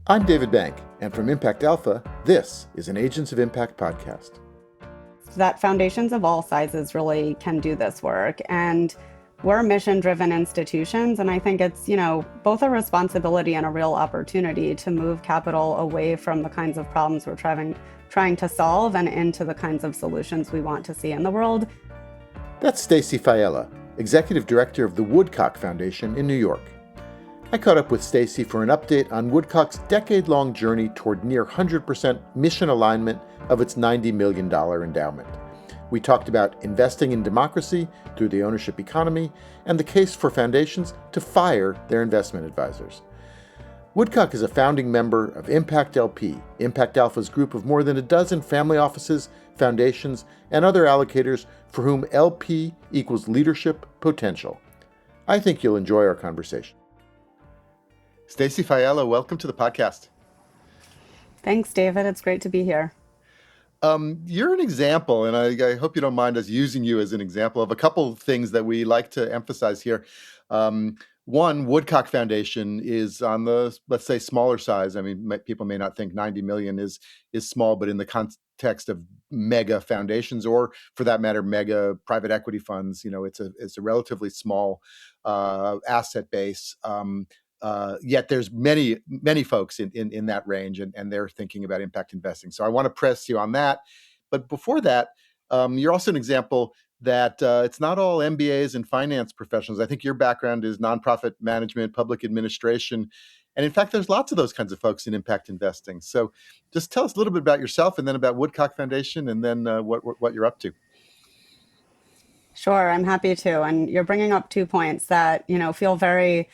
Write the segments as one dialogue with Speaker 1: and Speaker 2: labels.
Speaker 1: I'm David Bank, and from ImpactAlpha, this is an Agents of Impact podcast.
Speaker 2: That foundations of all sizes really can do this work. And we're mission-driven institutions, and I think it's, both a responsibility and a real opportunity to move capital away from the kinds of problems we're trying to solve and into the kinds of solutions we want to see in the world.
Speaker 1: That's Stacey Faella, Executive Director of the Woodcock Foundation in New York. I caught up with Stacey for an update on Woodcock's decade-long journey toward near 100% mission alignment of its $90 million endowment. We talked about investing in democracy through the ownership economy and the case for foundations to fire their investment advisors. Woodcock is a founding member of ImpactLP, ImpactAlpha's group of more than a dozen family offices, foundations, and other allocators for whom LP equals leadership potential. I think you'll enjoy our conversation. Stacey Faella, welcome to the podcast.
Speaker 2: Thanks, David. It's great to be here.
Speaker 1: You're an example, and I hope you don't mind us using you as an example of a couple of things that we like to emphasize here. One, Woodcock Foundation is on the, let's say, smaller size. I mean, people may not think 90 million is small, but in the context of mega foundations, or for that matter, mega private equity funds, it's a relatively small asset base. Yet there's many folks in that range, and they're thinking about impact investing. So I want to press you on that. But before that, you're also an example that it's not all MBAs and finance professionals. I think your background is nonprofit management, public administration. And in fact, there's lots of those kinds of folks in impact investing. So just tell us a little bit about yourself, and then about Woodcock Foundation, and then what you're up to.
Speaker 2: Sure, I'm happy to. And you're bringing up 2 points that, feel very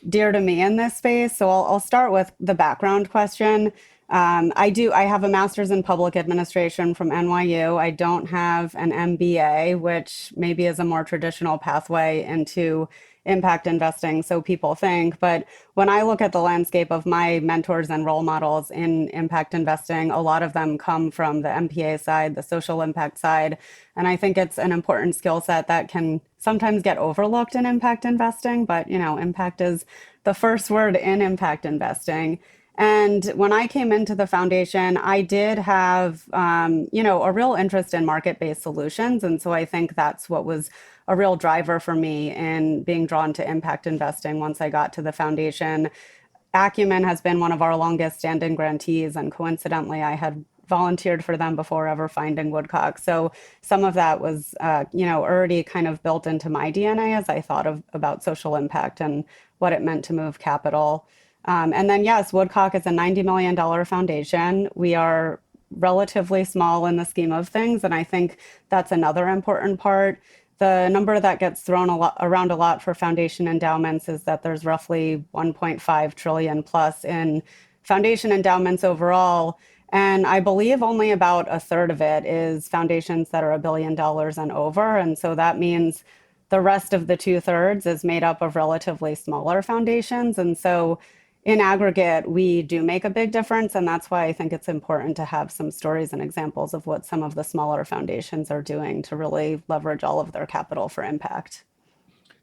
Speaker 2: dear to me in this space. So I'll start with the background question. I have a master's in public administration from NYU. I don't have an MBA, which maybe is a more traditional pathway into impact investing, so people think. But when I look at the landscape of my mentors and role models in impact investing, a lot of them come from the MPA side, the social impact side. And I think it's an important skill set that can sometimes get overlooked in impact investing. But, impact is the first word in impact investing. And when I came into the foundation, I did have, a real interest in market-based solutions. And so I think that's what was a real driver for me in being drawn to impact investing once I got to the foundation. Acumen has been one of our longest standing grantees, and coincidentally, I had volunteered for them before ever finding Woodcock. So some of that was, already kind of built into my DNA as I thought about social impact and what it meant to move capital. And then, yes, Woodcock is a $90 million foundation. We are relatively small in the scheme of things, and I think that's another important part. The number that gets thrown around a lot for foundation endowments is that there's roughly 1.5 trillion plus in foundation endowments overall. And I believe only about a third of it is foundations that are $1 billion and over. And so that means the rest of the 2/3 is made up of relatively smaller foundations. And so in aggregate, we do make a big difference. And that's why I think it's important to have some stories and examples of what some of the smaller foundations are doing to really leverage all of their capital for impact.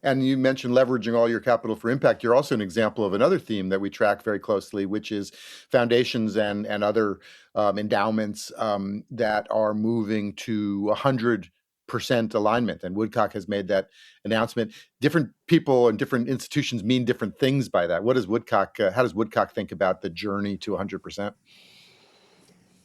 Speaker 1: And you mentioned leveraging all your capital for impact. You're also an example of another theme that we track very closely, which is foundations and other endowments that are moving to 100% alignment. And Woodcock has made that announcement. Different people and different institutions mean different things by that. What does Woodcock? How does Woodcock think about the journey to 100%?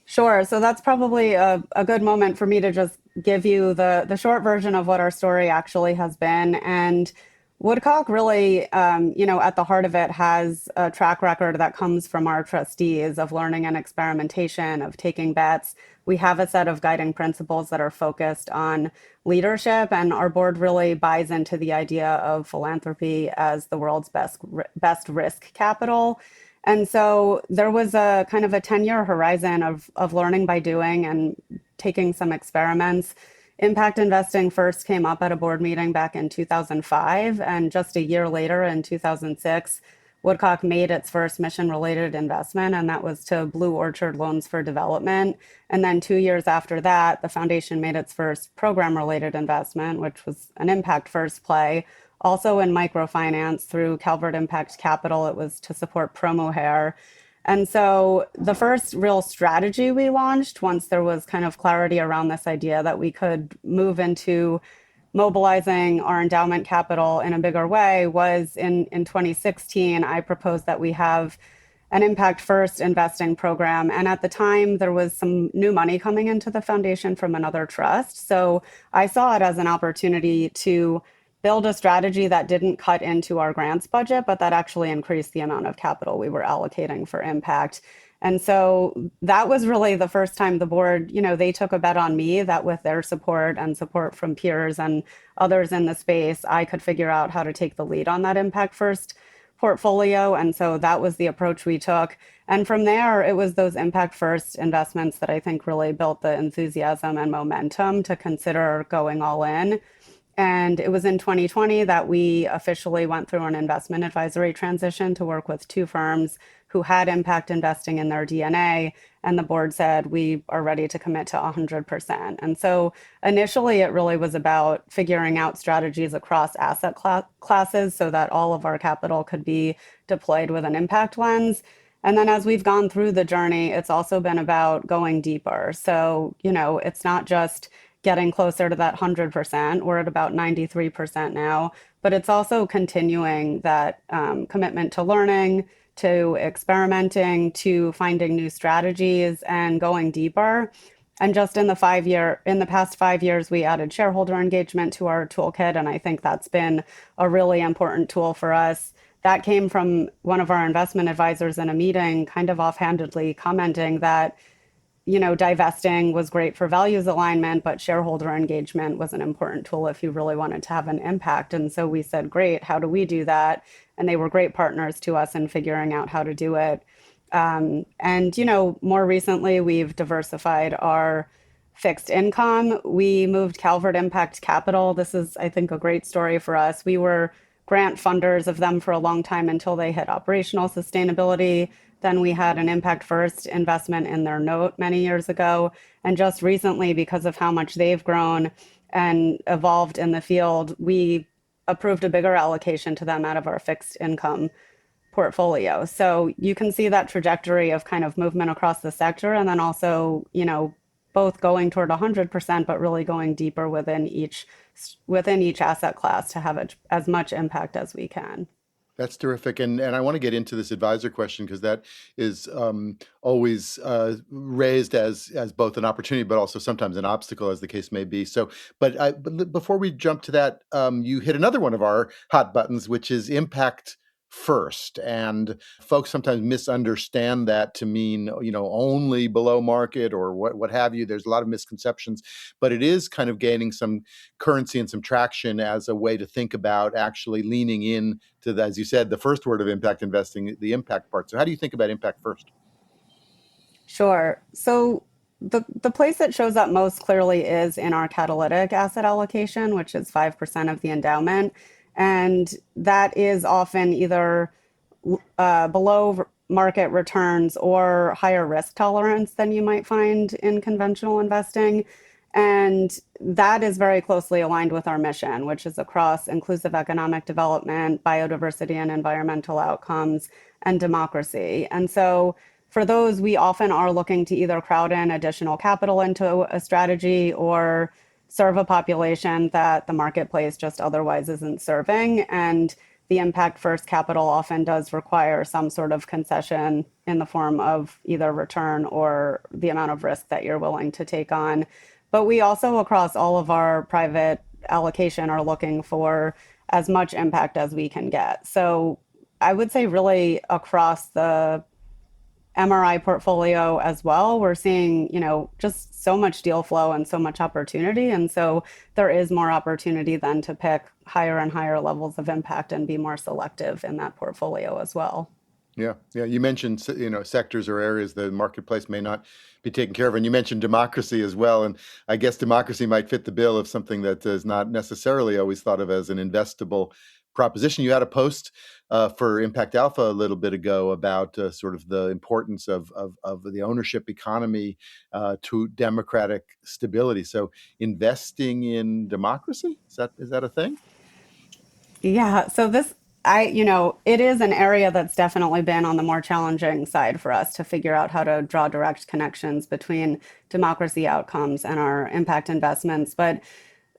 Speaker 2: Sure. So that's probably a good moment for me to just give you the short version of what our story actually has been. And Woodcock really, at the heart of it has a track record that comes from our trustees of learning and experimentation, of taking bets. We have a set of guiding principles that are focused on leadership, and our board really buys into the idea of philanthropy as the world's best risk capital. And so there was a kind of a 10-year horizon of learning by doing and taking some experiments. Impact investing first came up at a board meeting back in 2005, and just a year later in 2006, Woodcock made its first mission-related investment, and that was to Blue Orchard Loans for Development. And then 2 years after that, the foundation made its first program-related investment, which was an impact first play, also in microfinance through Calvert Impact Capital. It was to support Promo Hair. And so the first real strategy we launched, once there was kind of clarity around this idea that we could move into mobilizing our endowment capital in a bigger way, was in 2016. I proposed that we have an impact first investing program. And at the time, there was some new money coming into the foundation from another trust. So I saw it as an opportunity to build a strategy that didn't cut into our grants budget, but that actually increased the amount of capital we were allocating for impact. And so that was really the first time the board, they took a bet on me that with their support and support from peers and others in the space, I could figure out how to take the lead on that impact first portfolio. And so that was the approach we took. And from there, it was those impact first investments that I think really built the enthusiasm and momentum to consider going all in. And it was in 2020 that we officially went through an investment advisory transition to work with two firms who had impact investing in their DNA. And the board said, we are ready to commit to 100%. And so initially, it really was about figuring out strategies across asset classes so that all of our capital could be deployed with an impact lens. And then as we've gone through the journey, it's also been about going deeper. So, it's not just getting closer to that 100%. We're at about 93% now, but it's also continuing that commitment to learning, to experimenting, to finding new strategies and going deeper. And just in the past 5 years, we added shareholder engagement to our toolkit. And I think that's been a really important tool for us. That came from one of our investment advisors in a meeting, kind of offhandedly commenting that divesting was great for values alignment, but shareholder engagement was an important tool if you really wanted to have an impact. And so we said, great, how do we do that? And they were great partners to us in figuring out how to do it. And more recently, we've diversified our fixed income. We moved Calvert Impact Capital. This is, I think, a great story for us. We were grant funders of them for a long time until they hit operational sustainability. Then we had an impact first investment in their note many years ago. And just recently, because of how much they've grown and evolved in the field, we approved a bigger allocation to them out of our fixed income portfolio. So you can see that trajectory of kind of movement across the sector and then also, both going toward 100%, but really going deeper within each asset class to have as much impact as we can.
Speaker 1: That's terrific, and I want to get into this advisor question because that is always raised as both an opportunity, but also sometimes an obstacle, as the case may be. So, but before we jump to that, you hit another one of our hot buttons, which is impact first, and folks sometimes misunderstand that to mean only below market or what have you. There's a lot of misconceptions, but it is kind of gaining some currency and some traction as a way to think about actually leaning in to, as you said, the first word of impact investing, the impact part. So how do you think about impact first?
Speaker 2: Sure. So the place that shows up most clearly is in our catalytic asset allocation, which is 5% of the endowment. And that is often either below market returns or higher risk tolerance than you might find in conventional investing. And that is very closely aligned with our mission, which is across inclusive economic development, biodiversity and environmental outcomes, and democracy. And so for those, we often are looking to either crowd in additional capital into a strategy or serve a population that the marketplace just otherwise isn't serving. And the impact first capital often does require some sort of concession in the form of either return or the amount of risk that you're willing to take on. But we also, across all of our private allocation, are looking for as much impact as we can get. So I would say, really, across the MRI portfolio as well, we're seeing, just so much deal flow and so much opportunity. And so there is more opportunity then to pick higher and higher levels of impact and be more selective in that portfolio as well.
Speaker 1: Yeah, yeah. You mentioned, sectors or areas the marketplace may not be taken care of, and you mentioned democracy as well. And I guess democracy might fit the bill of something that is not necessarily always thought of as an investable proposition. You had a post for Impact Alpha a little bit ago about sort of the importance of the ownership economy to democratic stability. So, investing in democracy, is that a thing?
Speaker 2: Yeah. So it is an area that's definitely been on the more challenging side for us to figure out how to draw direct connections between democracy outcomes and our impact investments. But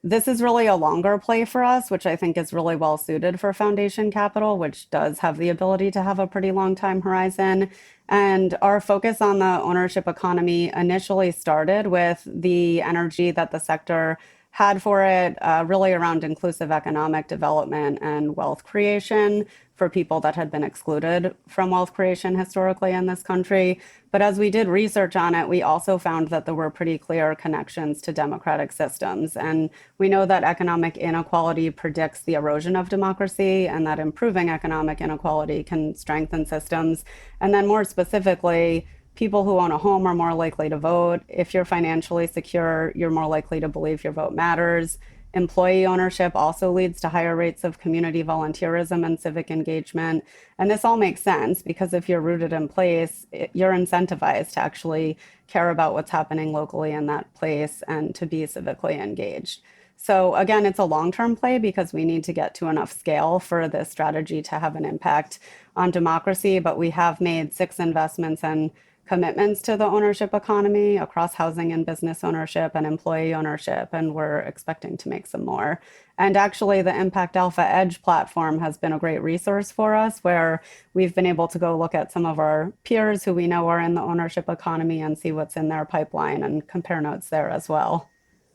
Speaker 2: this is really a longer play for us, which I think is really well suited for foundation capital, which does have the ability to have a pretty long time horizon. And our focus on the ownership economy initially started with the energy that the sector had for it, really around inclusive economic development and wealth creation for people that had been excluded from wealth creation historically in this country. But as we did research on it, we also found that there were pretty clear connections to democratic systems. And we know that economic inequality predicts the erosion of democracy, and that improving economic inequality can strengthen systems. And then, more specifically, people who own a home are more likely to vote. If you're financially secure, you're more likely to believe your vote matters. Employee ownership also leads to higher rates of community volunteerism and civic engagement. And this all makes sense because if you're rooted in place, you're incentivized to actually care about what's happening locally in that place and to be civically engaged. So, again, it's a long term play because we need to get to enough scale for this strategy to have an impact on democracy. But we have made 6 investments and commitments to the ownership economy across housing and business ownership and employee ownership, and we're expecting to make some more. And actually, the ImpactAlpha Edge platform has been a great resource for us where we've been able to go look at some of our peers who we know are in the ownership economy and see what's in their pipeline and compare notes there as well.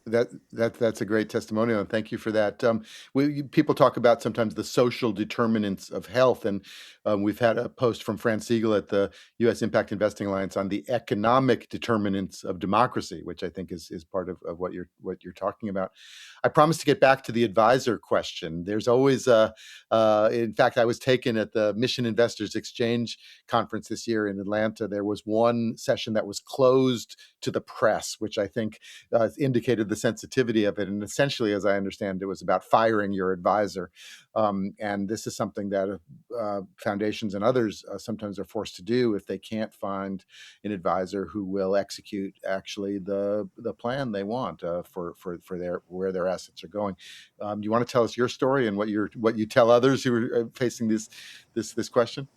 Speaker 1: That's a great testimonial, and thank you for that. People talk about sometimes the social determinants of health, and we've had a post from Fran Siegel at the U.S. Impact Investing Alliance on the economic determinants of democracy, which I think is part of what you're talking about. I promised to get back to the advisor question. There's always in fact, I was taken at the Mission Investors Exchange conference this year in Atlanta. There was one session that was closed to the press, which I think indicated the sensitivity of it. And essentially, as I understand, it was about firing your advisor. And this is something that foundations and others sometimes are forced to do if they can't find an advisor who will execute actually the plan they want for their where their assets are going. Do you want to tell us your story and what you tell others who are facing this question?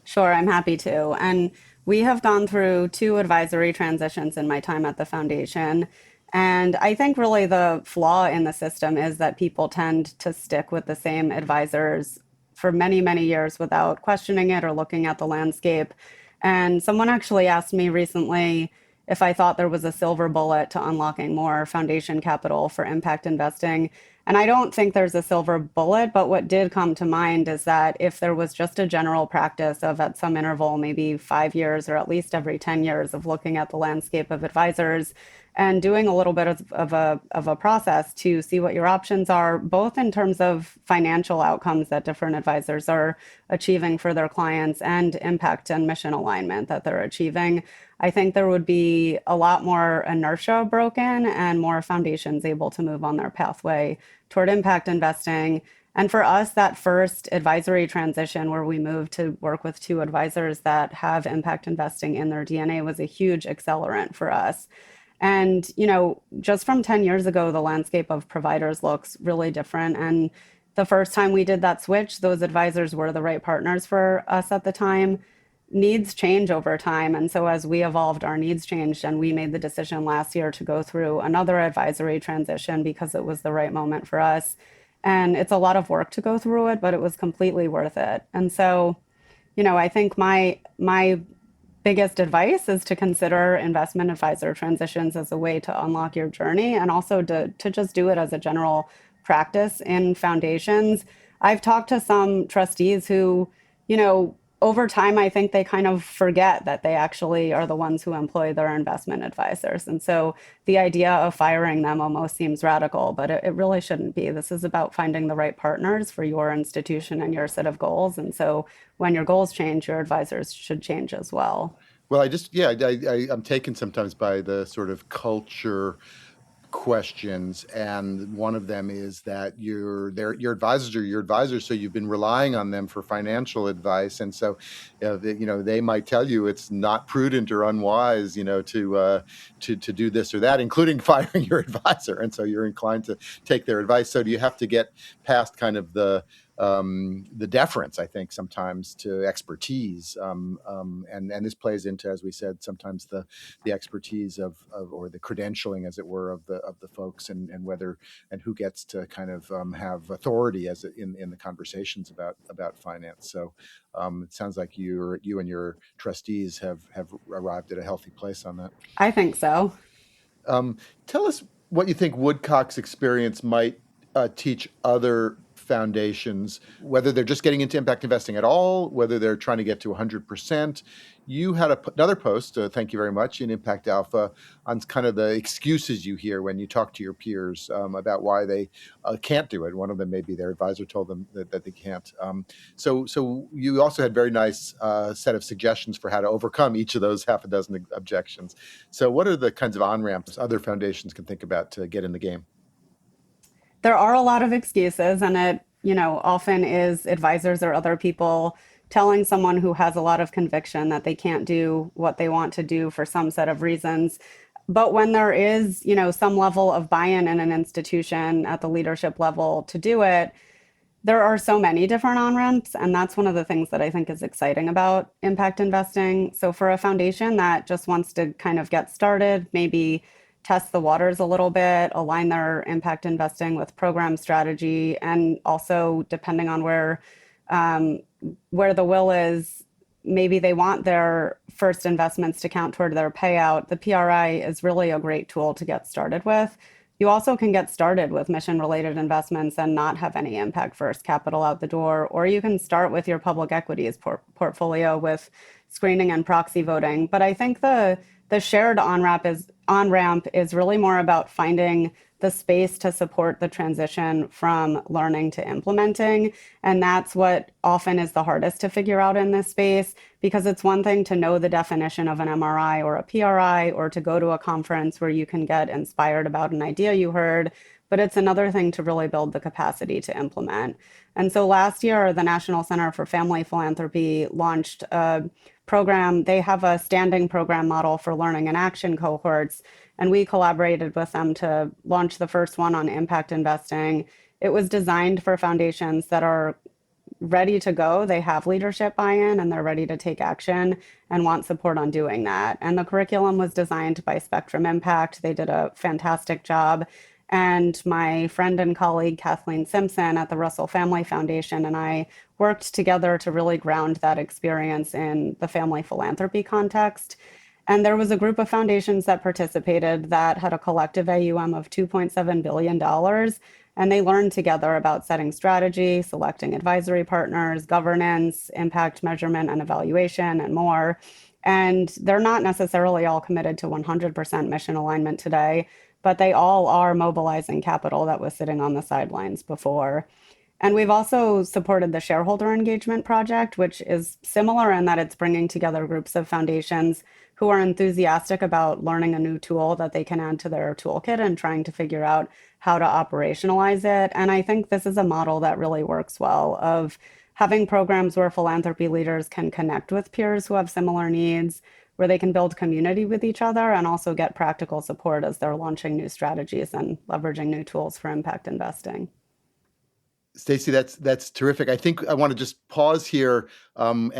Speaker 2: Sure, I'm happy to. And we have gone through 2 advisory transitions in my time at the foundation. And I think really the flaw in the system is that people tend to stick with the same advisors for many, many years without questioning it or looking at the landscape. And someone actually asked me recently if I thought there was a silver bullet to unlocking more foundation capital for impact investing. And I don't think there's a silver bullet, but what did come to mind is that if there was just a general practice of at some interval, maybe 5 years or at least every 10 years, of looking at the landscape of advisors and doing a little bit of a process to see what your options are, both in terms of financial outcomes that different advisors are achieving for their clients and impact and mission alignment that they're achieving, I think there would be a lot more inertia broken and more foundations able to move on their pathway toward impact investing. And for us, that first advisory transition where we moved to work with 2 advisors that have impact investing in their DNA was a huge accelerant for us. And, just from 10 years ago, the landscape of providers looks really different. And the first time we did that switch, those advisors were the right partners for us at the time. Needs change over time. And so as we evolved, our needs changed. And we made the decision last year to go through another advisory transition because it was the right moment for us. And it's a lot of work to go through it, but it was completely worth it. And so, I think my biggest advice is to consider investment advisor transitions as a way to unlock your journey and also to just do it as a general practice in foundations. I've talked to some trustees who, over time, I think they kind of forget that they actually are the ones who employ their investment advisors. And so the idea of firing them almost seems radical, but it really shouldn't be. This is about finding the right partners for your institution and your set of goals. And so when your goals change, your advisors should change as well.
Speaker 1: Well, I just, yeah, I'm taken sometimes by the sort of culture questions, and one of them is that your advisors are your advisors, so you've been relying on them for financial advice, and so they might tell you it's not prudent or unwise, to do this or that, including firing your advisor, and so you're inclined to take their advice. So do you have to get past kind of the deference, I think, sometimes to expertise, and this plays into, as we said, sometimes the expertise of or the credentialing, as it were, of the folks, and whether and who gets to kind of have authority in the conversations about finance. So it sounds like you and your trustees have arrived at a healthy place on that.
Speaker 2: I think so.
Speaker 1: Um, Tell us what you think Woodcock's experience might teach other foundations, whether they're just getting into impact investing at all, whether they're trying to get to 100%. You had another post, thank you very much, in Impact Alpha on kind of the excuses you hear when you talk to your peers about why they can't do it. One of them, maybe their advisor told them that they can't. So you also had very nice set of suggestions for how to overcome each of those half a dozen objections. So, what are the kinds of on ramps other foundations can think about to get in the game?
Speaker 2: There are a lot of excuses, and it, often is advisors or other people telling someone who has a lot of conviction that they can't do what they want to do for some set of reasons. But when there is, some level of buy-in in an institution at the leadership level to do it, there are so many different on ramps, and that's one of the things that I think is exciting about impact investing. So, for a foundation that just wants to kind of get started, maybe test the waters a little bit, align their impact investing with program strategy, and also depending on um, where the will is, maybe they want their first investments to count toward their payout. The PRI is really a great tool to get started with. You also can get started with mission related investments and not have any impact first capital out the door, or you can start with your public equities portfolio with screening and proxy voting. But I think the shared on ramp is really more about finding the space to support the transition from learning to implementing. And that's what often is the hardest to figure out in this space, because it's one thing to know the definition of an MRI or a PRI, or to go to a conference where you can get inspired about an idea you heard, but it's another thing to really build the capacity to implement. And so last year, the National Center for Family Philanthropy launched a program. They have a standing program model for learning and action cohorts, and we collaborated with them to launch the first one on impact investing. It was designed for foundations that are ready to go. They have leadership buy-in and they're ready to take action and want support on doing that. And the curriculum was designed by Spectrum Impact. They did a fantastic job. And my friend and colleague Kathleen Simpson at the Russell Family Foundation and I worked together to really ground that experience in the family philanthropy context. And there was a group of foundations that participated that had a collective AUM of $2.7 billion. And they learned together about setting strategy, selecting advisory partners, governance, impact measurement and evaluation, and more. And they're not necessarily all committed to 100% mission alignment today, but they all are mobilizing capital that was sitting on the sidelines before. And we've also supported the Shareholder Engagement Project, which is similar in that it's bringing together groups of foundations who are enthusiastic about learning a new tool that they can add to their toolkit and trying to figure out how to operationalize it. And I think this is a model that really works well, of having programs where philanthropy leaders can connect with peers who have similar needs, where they can build community with each other and also get practical support as they're launching new strategies and leveraging new tools for impact investing.
Speaker 1: Stacey, that's terrific. I think I want to just pause here and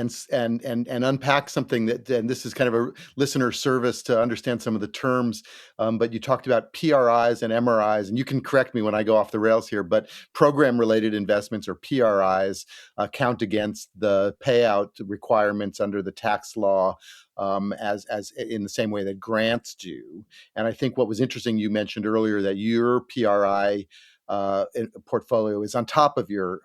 Speaker 1: unpack something that, and this is kind of a listener service to understand some of the terms. But you talked about PRIs and MRIs, and you can correct me when I go off the rails here. But program-related investments, or PRIs, count against the payout requirements under the tax law, as in the same way that grants do. And I think what was interesting, you mentioned earlier that your PRI portfolio is on top of your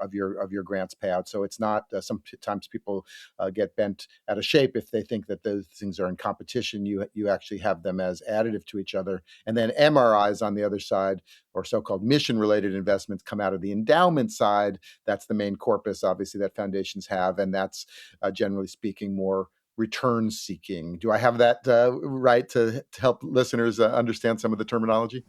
Speaker 1: grants payout. So it's not, sometimes people get bent out of shape if they think that those things are in competition. You actually have them as additive to each other. And then MRIs on the other side, or so-called mission-related investments, come out of the endowment side. That's the main corpus, obviously, that foundations have, and that's generally speaking more return seeking. Do I have that right to help listeners understand some of the terminology?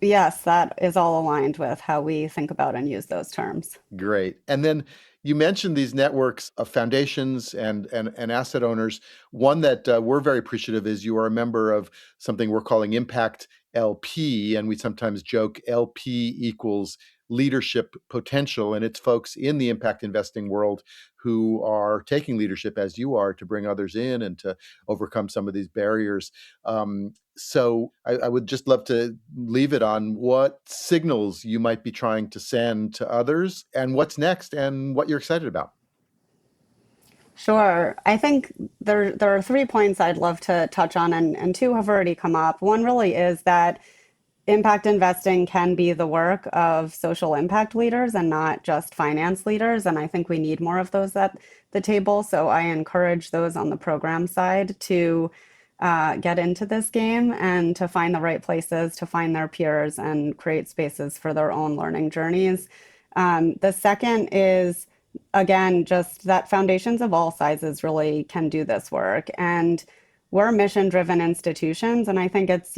Speaker 2: yes, that is all aligned with how we think about and use those terms.
Speaker 1: Great. And then you mentioned these networks of foundations and asset owners. One that we're very appreciative is you are a member of something we're calling Impact LP, and we sometimes joke LP equals leadership potential. And it's folks in the impact investing world who are taking leadership as you are to bring others in and to overcome some of these barriers. So I would just love to leave it on what signals you might be trying to send to others and what's next and what you're excited about.
Speaker 2: Sure. I think there are 3 points I'd love to touch on, and two have already come up. One really is that impact investing can be the work of social impact leaders and not just finance leaders. And I think we need more of those at the table. So I encourage those on the program side to get into this game and to find the right places to find their peers and create spaces for their own learning journeys. The second is, again, just that foundations of all sizes really can do this work. And we're mission driven institutions. And I think it's,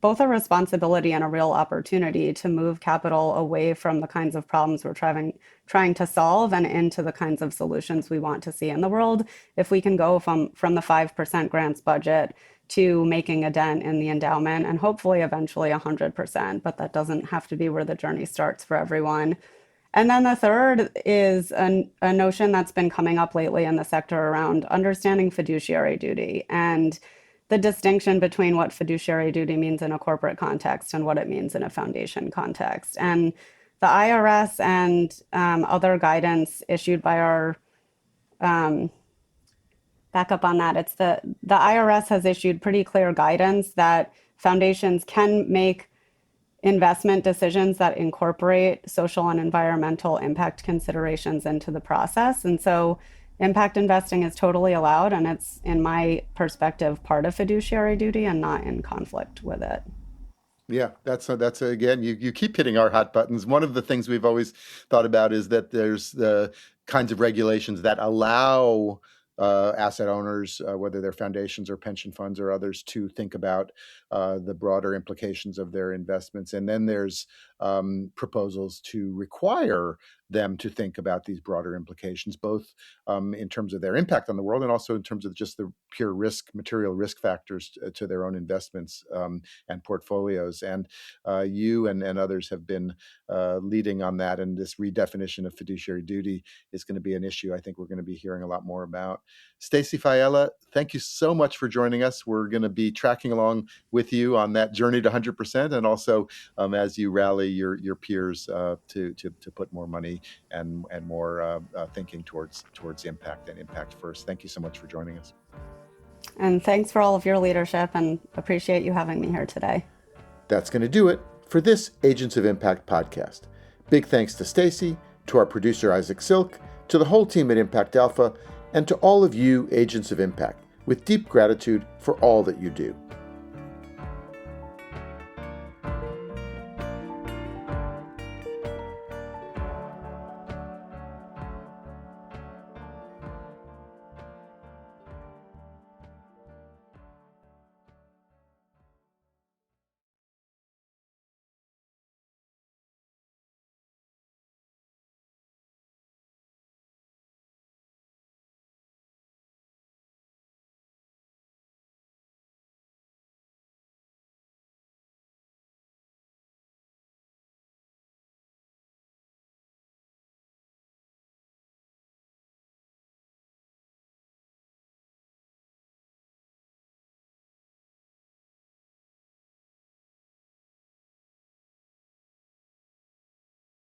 Speaker 2: both a responsibility and a real opportunity to move capital away from the kinds of problems we're trying to solve and into the kinds of solutions we want to see in the world. If we can go from the 5% grants budget to making a dent in the endowment and hopefully eventually 100%, but that doesn't have to be where the journey starts for everyone. And then the third is a notion that's been coming up lately in the sector around understanding fiduciary duty and the distinction between what fiduciary duty means in a corporate context and what it means in a foundation context. And the IRS and other guidance issued by our back up on that. It's the IRS has issued pretty clear guidance that foundations can make investment decisions that incorporate social and environmental impact considerations into the process. And so impact investing is totally allowed, and it's, in my perspective, part of fiduciary duty and not in conflict with it.
Speaker 1: Yeah, that's again, you keep hitting our hot buttons. One of the things we've always thought about is that there's the kinds of regulations that allow asset owners, whether they're foundations or pension funds or others, to think about the broader implications of their investments. And then there's proposals to require them to think about these broader implications, both in terms of their impact on the world and also in terms of just the pure material risk factors to their own investments and portfolios. And you and others have been leading on that. And this redefinition of fiduciary duty is going to be an issue I think we're going to be hearing a lot more about. Stacey Faella, thank you so much for joining us. We're going to be tracking along with you on that journey to 100%, and also as you rally your peers to put more money and more thinking towards impact and impact first. Thank you so much for joining us.
Speaker 2: And thanks for all of your leadership, and appreciate you having me here today.
Speaker 1: That's going to do it for this Agents of Impact podcast. Big thanks to Stacey, to our producer Isaac Silk, to the whole team at ImpactAlpha, and to all of you Agents of Impact, with deep gratitude for all that you do.